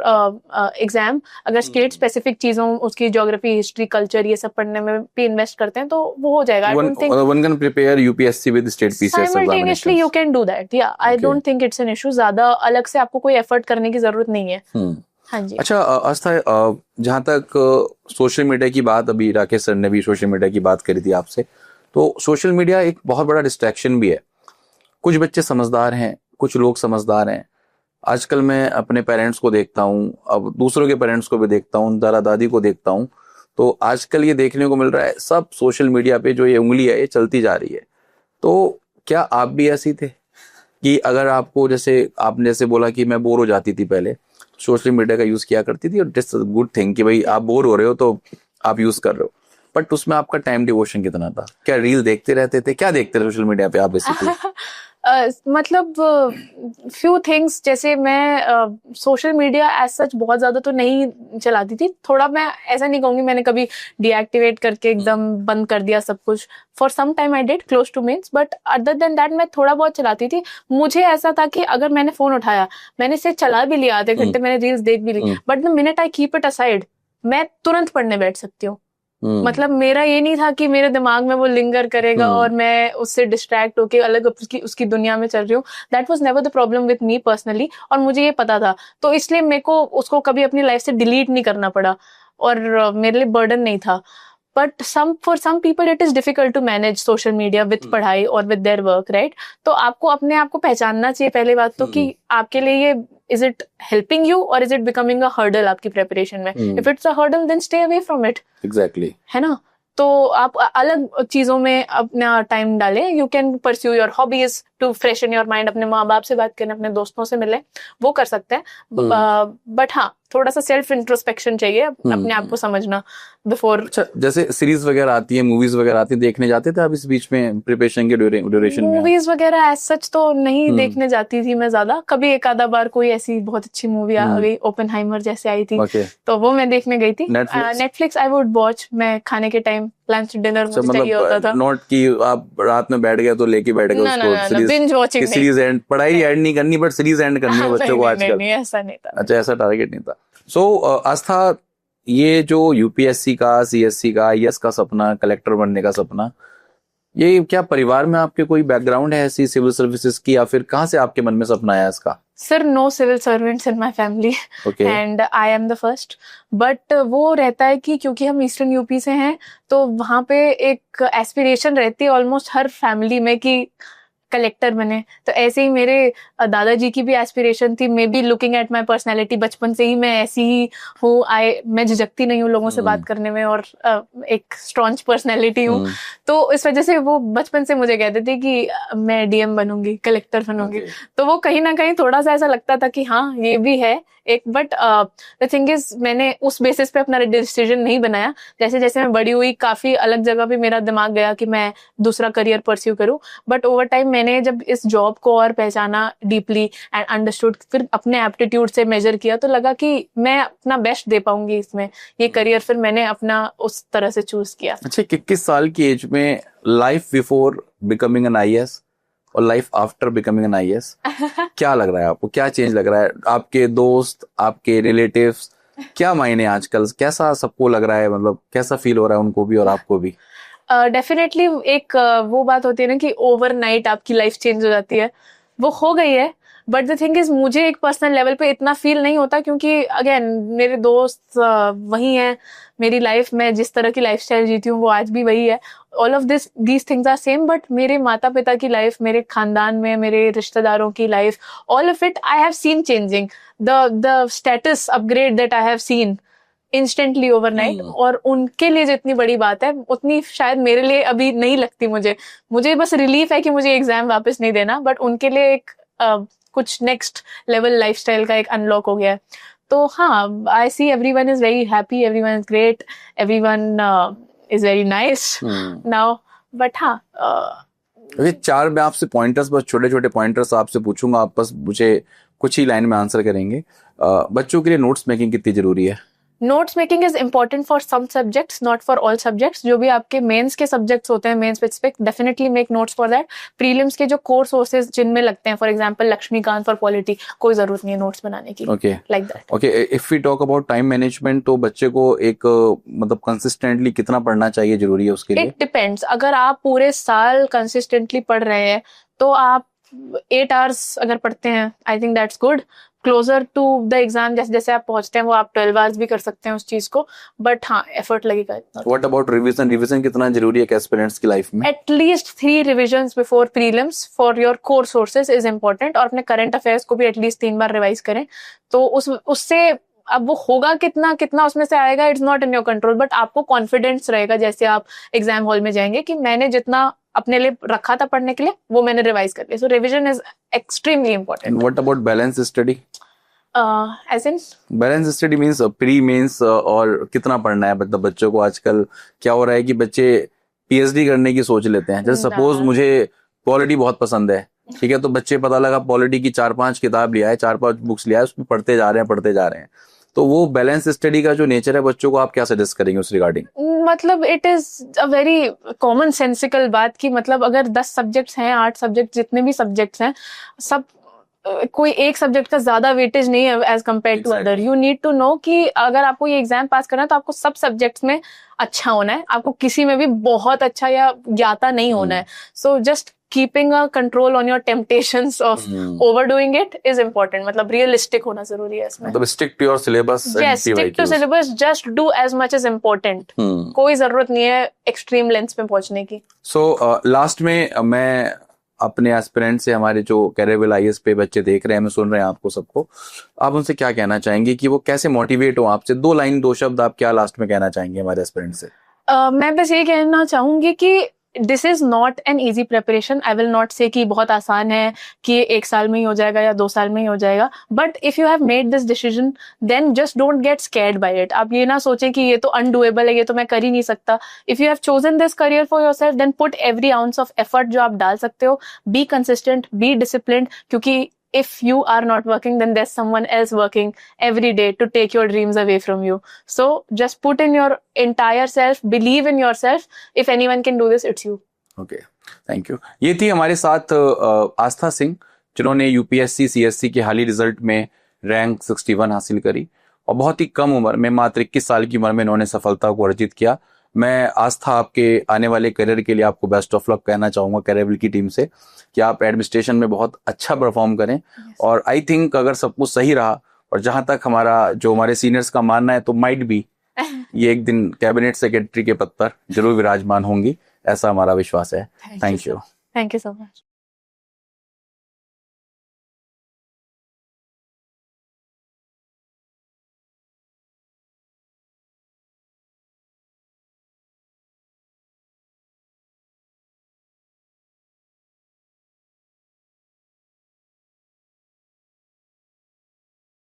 exam अगर स्टेट स्पेसिफिक चीजों, उसकी ज्योग्राफी, हिस्ट्री, कल्चर, ये सब पढ़ने में भी इन्वेस्ट करते हैं, तो वो हो जाएगा। I don't think one can prepare UPSC with state PCS simultaneously you can do that. या I don't think it's an issue. ज्यादा अलग से आपको कोई एफर्ट करने की जरूरत नहीं है। हाँ जी। अच्छा आस्था, जहां तक सोशल मीडिया की बात, अभी राकेश सर ने भी सोशल मीडिया की बात करी थी आपसे, तो सोशल मीडिया एक बहुत बड़ा डिस्ट्रैक्शन भी है। कुछ बच्चे समझदार हैं, कुछ लोग समझदार हैं। आजकल मैं अपने पेरेंट्स को देखता हूँ, अब दूसरों के पेरेंट्स को भी देखता हूँ, दादा दादी को देखता हूँ, तो आजकल ये देखने को मिल रहा है सब सोशल मीडिया पे जो ये उंगली है ये चलती जा रही है। तो क्या आप भी ऐसी थे कि अगर आपको, जैसे आपने जैसे बोला कि मैं बोर हो जाती थी पहले, सोशल मीडिया का यूज किया करती थी, और दिस गुड थिंग कि भाई आप बोर हो रहे हो तो आप यूज कर रहे हो, बट उसमें आपका टाइम डिवोशन कितना था? क्या रील देखते रहते थे, क्या देखते रहे सोशल मीडिया पे आप बेसिकली? मतलब फ्यू थिंग्स, जैसे मैं सोशल मीडिया एज सच बहुत ज्यादा तो नहीं चलाती थी। थोड़ा, मैं ऐसा नहीं कहूंगी मैंने कभी डीएक्टिवेट करके एकदम बंद कर दिया सब कुछ। For some time I did close to means, but other than that मैं थोड़ा बहुत चलाती थी। मुझे ऐसा था कि अगर मैंने फोन उठाया, मैंने इसे चला भी लिया आधे घंटे, मैंने रील्स देख भी ली, but the minute I keep it aside, मैं तुरंत पढ़ने बैठ सकती हूँ। मतलब मेरा ये नहीं था कि मेरे दिमाग में वो लिंगर करेगा और मैं उससे डिस्ट्रैक्ट होके अलग उसकी दुनिया में चल रही हूँ। That was never the problem with me personally, और मुझे ये पता था, तो इसलिए मेरे को उसको कभी अपनी लाइफ से डिलीट नहीं करना पड़ा, और मेरे लिए बर्डन नहीं था। But for some people it is difficult to manage social media with पढ़ाई और विद देयर वर्क, राइट? तो आपको अपने आप को पहचानना चाहिए पहले बात तो, कि आपके लिए ये इज इट हेल्पिंग यू और is it becoming a hurdle आपकी प्रिपरेशन में? If it's a hurdle then stay away from it. Exactly, है ना? तो आप अलग चीजों में अपना टाइम डालें। You can pursue your hobbies to freshen your mind, अपने माँ बाप से बात करें, अपने दोस्तों से मिले, वो कर सकते हैं। बट हाँ, थोड़ा सा सेल्फ इंट्रोस्पेक्शन चाहिए, अपने आप को समझना बिफोर। अच्छा, जैसे सीरीज वगैरह आती है, मूवीज वगैरह आती है, देखने जाते थे आप इस बीच में प्रिपरेशन के ड्यूरेशन में? मूवीज वगैरह एज सच तो नहीं देखने जाती थी मैं ज्यादा। कभी एक आधा बार कोई ऐसी बहुत अच्छी मूवी आ गई, ओपेनहाइमर जैसे आई थी, तो वो मैं देखने गई थी। नेटफ्लिक्स आई वुड वॉच, मैं खाने के टाइम लंच डिनर मुझे चाहिए होता था। नोट कि आप रात में बैठ गए तो लेके बैठ गए उसको, बिंज वॉचिंग सीरीज एंड, पढ़ाई एंड नहीं करनी बट सीरीज एंड करनी है बच्चों को आजकल। नहीं, ऐसा नहीं था। अच्छा, ऐसा टारगेट नहीं था। सो आस्था, ये जो यूपीएससी का, सीएससी का, आईएएस का सपना, कलेक्टर बनने का सपना, ये क्या परिवार में आपके कोई बैकग्राउंड है ऐसी सिविल सर्विसेज की, या फिर कहाँ से आपके मन में सपना आया इसका? Sir, no civil servants in my family and I am the first. But वो रहता है कि क्योंकि हम ईस्टर्न यूपी से हैं तो वहाँ पे एक एस्पिरेशन रहती है ऑलमोस्ट हर फैमिली में कि कलेक्टर बने। तो ऐसे ही मेरे दादाजी की भी एस्पिरेशन थी। May be looking at my personality, बचपन से ही मैं ऐसी ही हूँ। मैं झिझकती नहीं हूँ लोगों से बात करने में और एक स्ट्रॉन्ग पर्सनैलिटी हूँ। तो इस वजह से वो बचपन से मुझे कहते थे कि मैं डीएम बनूंगी, कलेक्टर बनूंगी। तो वो कहीं ना कहीं थोड़ा सा ऐसा लगता था कि हाँ ये भी है एक। बट द थिंग इज, मैंने उस बेसिस पे अपना डिसीजन नहीं बनाया। जैसे जैसे मैं बड़ी हुई काफी अलग जगह पे मेरा दिमाग गया कि मैं दूसरा करियर परस्यू करूं। बट ओवर टाइम मैंने जब इस जॉब को और पहचाना डीपली एंड अंडरस्टूड, फिर अपने एप्टीट्यूड से मेजर किया तो लगा कि मैं अपना बेस्ट दे पाऊंगी इसमें, ये करियर फिर मैंने अपना उस तरह से चूज किया। अच्छा, 21 साल की एज में life before becoming an IAS और life after becoming an IAS, क्या लग रहा है आपको? क्या चेंज लग रहा है? आपके दोस्त, आपके रिलेटिव्स क्या मायने आजकल, कैसा सबको लग रहा है, मतलब कैसा फील हो रहा है उनको भी और आपको भी? डेफिनेटली एक वो बात होती है ना कि ओवरनाइट आपकी लाइफ चेंज हो जाती है, वो हो गई है। बट द थिंग इज, मुझे एक पर्सनल लेवल पे इतना फील नहीं होता क्योंकि अगेन मेरे दोस्त वही हैं, मेरी लाइफ में जिस तरह की लाइफस्टाइल जीती हूँ वो आज भी वही है। All of these things are same. But मेरे माता पिता की लाइफ, मेरे खानदान में मेरे रिश्तेदारों की life, all of it I have seen changing. The status upgrade that I have seen instantly overnight, और उनके लिए जितनी बड़ी बात है उतनी शायद मेरे लिए अभी नहीं लगती। मुझे बस रिलीफ है कि मुझे एग्जाम वापस नहीं देना, बट उनके लिए एक कुछ नेक्स्ट लेवल लाइफस्टाइल का एक अनलॉक हो गया है। तो हाँ, I see everyone is very happy, everyone is great, everyone is very nice now. But हाँ, चार मैं आपसे पॉइंटर्स, बस छोटे छोटे पॉइंटर्स आपसे पूछूंगा, आप बस मुझे कुछ ही लाइन में आंसर करेंगे। बच्चों के लिए नोट्स मेकिंग कितनी जरूरी है? Notes making is important for some subjects, not for all subjects. जो भी आपके मेंस के सब्जेक्ट्स होते हैं, main specific, definitely make notes for that. Prelims के जो कोर सोर्सेज जिनमें लगते हैं, for example Laxmikanth for polity, कोई जरूरत नहीं है नोट्स बनाने की। Okay, like that. Okay, if we talk about time management, तो बच्चे को एक मतलब कंसिस्टेंटली कितना पढ़ना चाहिए, जरूरी है उसके लिए? It depends. अगर आप पूरे साल कंसिस्टेंटली पढ़ रहे हैं तो आप 8 hours अगर पढ़ते हैं, I think that's good. Closer to the exam जैसे जैसे आप पहुंचते हैं वो आप 12 hours भी कर सकते हैं उस चीज को। बट हाँ, एफर्ट लगेगा इतना। What about revision? रिवीजन कितना जरूरी है एस्पिरेंट्स की लाइफ में? At least 3 revisions before prelims for your core sources is important. और अपने करंट अफेयर्स को भी एटलीस्ट 3 बार रिवाइज करें। तो उससे अब वो होगा कितना उसमें से आएगा, it's not in your control, but आपको कॉन्फिडेंस रहेगा जैसे आप एग्जाम हॉल में जाएंगे कि मैंने जितना अपने लिए रखा था पढ़ने के लिए वो मैंने रिवाइज कर लिया। So revision is extremely important. What about balance study? As in balance study means pre mains, और कितना पढ़ना है? मतलब बच्चों को आजकल क्या हो रहा है कि बच्चे पीएचडी करने की सोच लेते हैं। जैसे सपोज मुझे पॉलिटी बहुत पसंद है, ठीक है, तो बच्चे पता लगा पॉलिटी की 4-5 किताब लिया है, 4-5 बुक्स लिया है, उसमें पढ़ते जा रहे हैं। तो वो बैलेंस स्टडी का जो नेचर है बच्चों को आप क्या सजेस्ट करेंगे उस रिगार्डिंग? मतलब it is a very common sensical बात की, मतलब अगर 10 सब्जेक्ट्स हैं, 8 सब्जेक्ट, जितने भी सब्जेक्ट्स हैं, सब कोई एक सब्जेक्ट का ज्यादा वेटेज नहीं है as compared to other. You need to know कि अगर आपको ये एग्जाम पास करना है तो आपको सब सब्जेक्ट्स में अच्छा होना है, आपको किसी में भी बहुत अच्छा या ज्ञाता नहीं होना है। So just keeping a control on your temptations of overdoing it is important. मतलब रियलिस्टिक होना जरूरी है इसमें। मतलब stick to your syllabus. Yes, stick to syllabus, just do as much as important. कोई जरूरत नहीं है एक्सट्रीम लेंथ्स पे पहुंचने की। सो लास्ट में मैं अपने एस्पिरेंट से, हमारे जो कैरियर आईएएस पे बच्चे देख रहे हैं, मैं सुन रहे हैं आपको सबको, आप उनसे क्या कहना चाहेंगे कि वो कैसे मोटिवेट हो आपसे? 2 लाइन 2 शब्द आप क्या लास्ट में कहना चाहेंगे हमारे एस्पिरेंट से? मैं बस ये कहना चाहूंगी कि this is not an easy preparation. I will not से कि बहुत आसान है, कि ये 1 साल में ही हो जाएगा या 2 साल में ही हो जाएगा। But if you have made this decision then just don't get scared by it. आप ये ना सोचें कि ये तो अनडूएबल है, ये तो मैं कर ही नहीं सकता। If you have chosen this career for yourself then put every ounce of effort जो आप डाल सकते हो। बी कंसिस्टेंट, बी डिसिप्लिन्ड, क्योंकि if you are not working, then there's someone else working every day to take your dreams away from you. So just put in your entire self, believe in yourself. If anyone can do this, it's you. Okay, thank you. ये थी हमारे साथ आस्था सिंह, जिन्होंने UPSC CSC के हाल ही result में rank 61 हासिल करी और बहुत ही कम उम्र में, मात्र 21 साल की उम्र में इन्होंने सफलता को अर्जित किया। मैं आस्था आपके आने वाले करियर के लिए आपको बेस्ट ऑफ लक कहना चाहूंगा करियर की टीम से, कि आप एडमिनिस्ट्रेशन में बहुत अच्छा परफॉर्म करें। और आई थिंक अगर सब कुछ सही रहा, और जहां तक हमारे सीनियर्स का मानना है, तो माइट बी ये एक दिन कैबिनेट सेक्रेटरी के पद पर जरूर विराजमान होंगी, ऐसा हमारा विश्वास है। Thank you. Thank you so much.